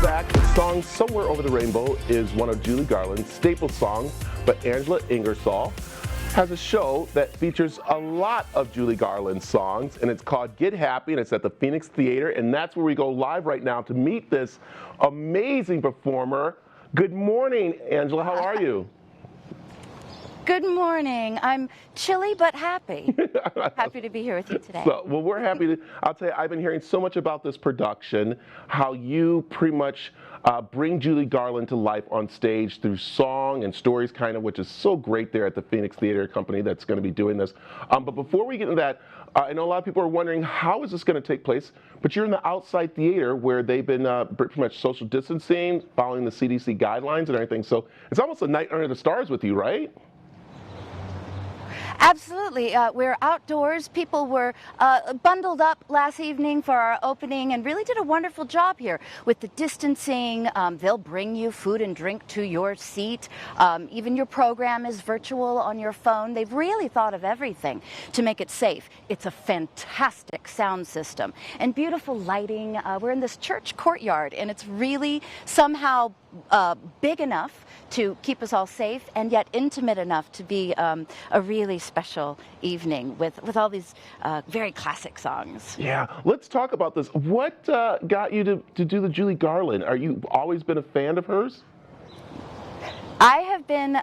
back. The song Somewhere Over the Rainbow is one of Judy Garland's staple songs, but Angela Ingersoll has a show that features a lot of Judy Garland songs, and it's called Get Happy, and it's at the Phoenix Theater, and that's where we go live right now to meet this amazing performer. Good morning, Angela. How are you? Good morning. I'm chilly but happy. Happy to be here with you today. Well, we're happy to. I'll tell you, I've been hearing so much about this production, how you pretty much bring Judy Garland to life on stage through song and stories, kind of, which is so great there at the Phoenix Theater Company that's going to be doing this. But before we get into that, I know a lot of people are wondering, how is this going to take place? But you're in the outside theater where they've been pretty much social distancing, following the CDC guidelines and everything. So it's almost a night under the stars with you, right? Absolutely. We're outdoors. People were bundled up last evening for our opening and really did a wonderful job here with the distancing. They'll bring you food and drink to your seat. Even your program is virtual on your phone. They've really thought of everything to make it safe. It's a fantastic sound system and beautiful lighting. We're in this church courtyard, and it's really somehow big enough to keep us all safe and yet intimate enough to be a really special evening with all these very classic songs. Yeah, let's talk about this. What got you to do the Judy Garland? Are you always been a fan of hers? I have been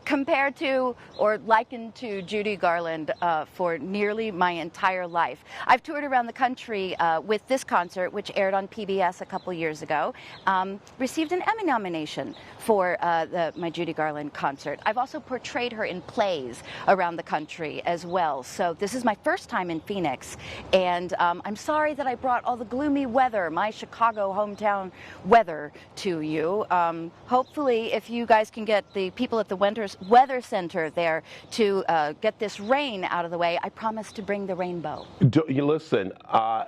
compared to or likened to Judy Garland for nearly my entire life. I've toured around the country with this concert, which aired on PBS a couple years ago, received an Emmy nomination for my Judy Garland concert. I've also portrayed her in plays around the country as well. So this is my first time in Phoenix, and I'm sorry that I brought all the gloomy weather, my Chicago hometown weather, to you. Hopefully, if you guys can get the people at the Weather Center there to get this rain out of the way, I promise to bring the rainbow. You listen,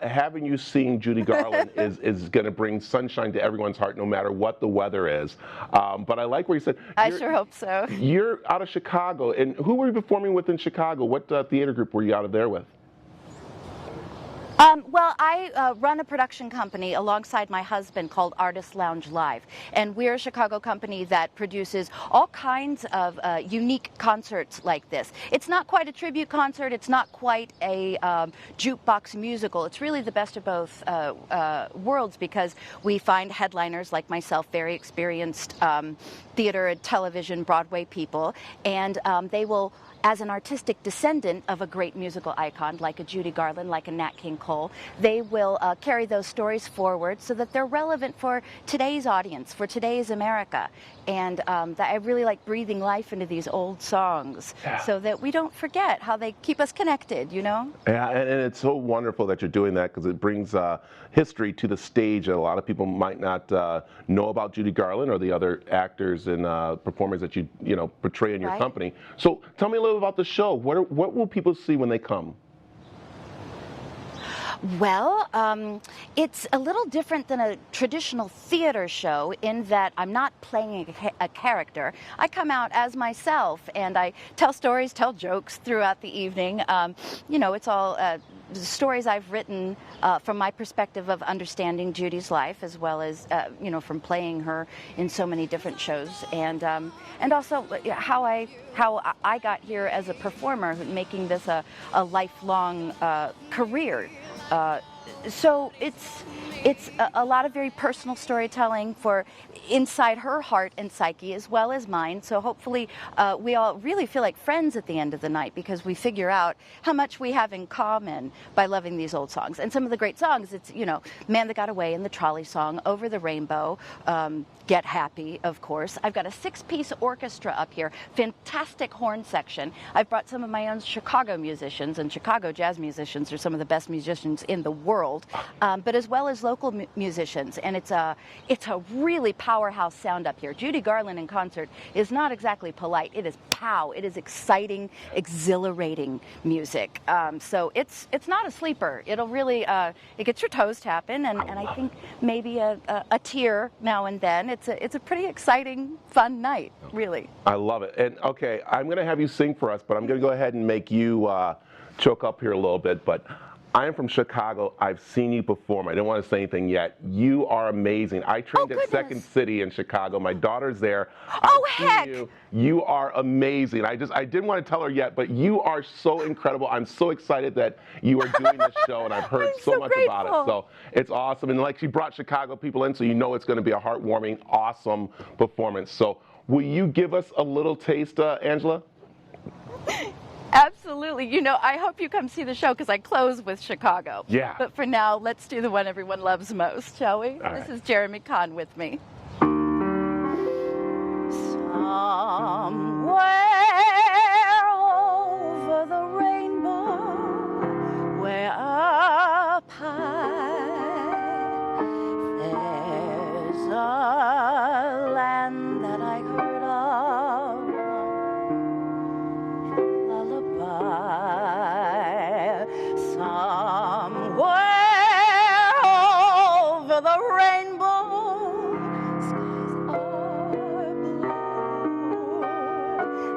having you sing Judy Garland is going to bring sunshine to everyone's heart, no matter what the weather is. But I like where you said. I sure hope so. You're out of Chicago, and who were you performing with in Chicago? What theater group were you out of there with? Well, I run a production company alongside my husband called Artist Lounge Live, and we're a Chicago company that produces all kinds of unique concerts like this. It's not quite a tribute concert, it's not quite a jukebox musical. It's really the best of both worlds, because we find headliners like myself, very experienced theater and television Broadway people, and they will, as an artistic descendant of a great musical icon like a Judy Garland, like a Nat King Cole, they will carry those stories forward so that they're relevant for today's audience, for today's America. And I really like breathing life into these old songs, so that we don't forget how they keep us connected, you know? Yeah, and it's so wonderful that you're doing that, because it brings history to the stage that a lot of people might not know about Judy Garland or the other actors and performers that you portray in your company. So tell me a little about the show. What will people see when they come? Well, it's a little different than a traditional theater show in that I'm not playing a character. I come out as myself, and I tell stories, tell jokes throughout the evening. It's all stories I've written from my perspective of understanding Judy's life, as well as from playing her in so many different shows, and also how I got here as a performer, making this a lifelong career. So it's a lot of very personal storytelling for inside her heart and psyche as well as mine. So hopefully we all really feel like friends at the end of the night, because we figure out how much we have in common by loving these old songs. And some of the great songs, it's, Man That Got Away and the Trolley Song, Over the Rainbow, Get Happy, of course. I've got a 6-piece orchestra up here, fantastic horn section. I've brought some of my own Chicago musicians, and Chicago jazz musicians are some of the best musicians in the world, but as well as local musicians. And it's a really powerhouse sound up here. Judy Garland in concert is not exactly polite. It is pow. It is exciting, exhilarating music. So it's not a sleeper. It'll really it gets your toes tapping, and I think maybe a tear now and then. It's a pretty exciting, fun night, really. I love it. And okay, I'm going to have you sing for us, but I'm going to go ahead and make you choke up here a little bit. But I am from Chicago. I've seen you perform. I don't want to say anything yet. You are amazing. I trained at Second City in Chicago. My daughter's there. Oh, I've seen heck! You are amazing. I didn't want to tell her yet, but you are so incredible. I'm so excited that you are doing this show, and I've heard so much about it. So it's awesome. And like, she brought Chicago people in, so you know it's going to be a heartwarming, awesome performance. So will you give us a little taste, Angela? Absolutely. You know, I hope you come see the show because I close with Chicago. Yeah. But for now, let's do the one everyone loves most, shall we? All This right. is Jeremy Kahn with me. Somewhere over the rainbow, way up high, there's a land that I heard of, lullaby. Somewhere over the rainbow, skies are blue,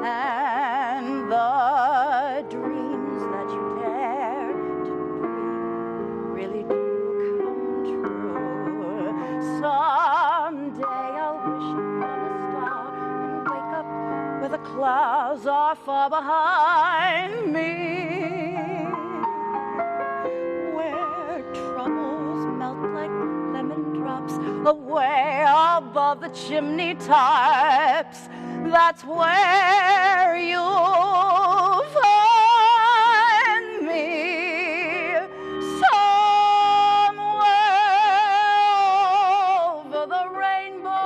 and the dreams that you dare to dream really do come true. Someday I'll wish upon a star and wake up where the clouds are far behind me, where troubles melt like lemon drops away above the chimney tops. That's where you'll find me, somewhere over the rainbow.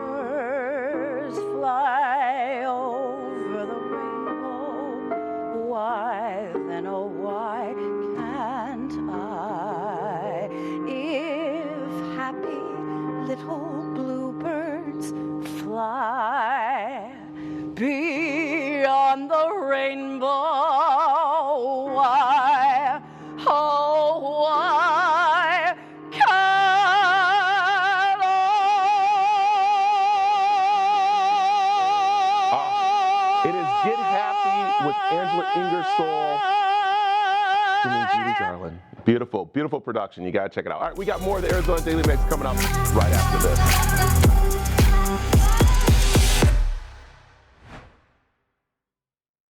Birds fly over the rainbow. Why then, oh why can't I? If happy little bluebirds fly beyond the rainbow, why, oh why can't I? It is Get Happy with Angela Ingersoll singing Judy Garland. Beautiful, beautiful production. You got to check it out. All right, we got more of the Arizona Daily Mix coming up right after this.